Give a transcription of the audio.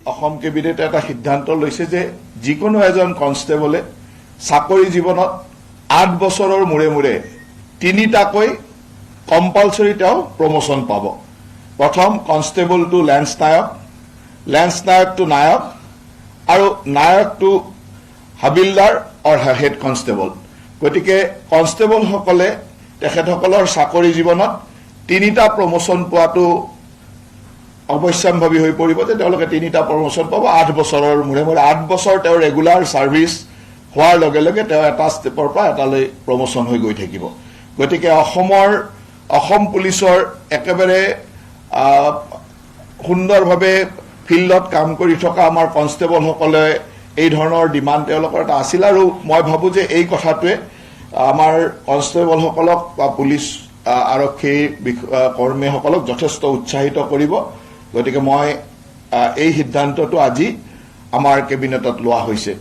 অসম কেবিনেটে এটা সিদ্ধান্ত লৈছে যে যিকোনো এজন কনষ্টেবলে চাকৰি জীৱনত 8 বছৰৰ মূৰে মূৰে 3টাকৈ কম্পালসৰি তেওঁ প্ৰমোশন পাব। প্ৰথম কনষ্টেবল টু লেন্স নায়ক টু নায়ক আৰু নায়ক টু হাবিলদাৰ অৰ হেড কনষ্টেবল। গতিকে কনষ্টেবল সকলে তেখেতসকলৰ চাকৰি জীৱনত 3টা প্ৰমোশন পোৱাটো অৱশ্যম্ভাৱী হৈ পৰিব যে তেওঁলোকে 3টা প্ৰমোশন পাব 8 বছৰৰ মূৰে মূৰে। 8 বছৰ তেওঁ ৰেগুলাৰ সাৰ্ভিস হোৱাৰ লগে লগে তেওঁ এটা ষ্টেপৰ পৰা এটালৈ প্ৰমোশন হৈ গৈ থাকিব। গতিকে অসম পুলিচৰ একেবাৰে সুন্দৰভাৱে ফিল্ডত কাম কৰি থকা আমাৰ কনষ্টেবল সকলে এই ধৰণৰ ডিমান্ড তেওঁলোকৰ এটা আছিল আৰু মই ভাবো যে এই কথাটোৱে আমাৰ কনষ্টেবল সকলক বা পুলিচ আৰক্ষী কৰ্মীসকলক যথেষ্ট উৎসাহিত কৰিব। গতিকে মই এই সিদ্ধান্তটো আজি আমাৰ কেবিনেটত লোৱা হৈছে।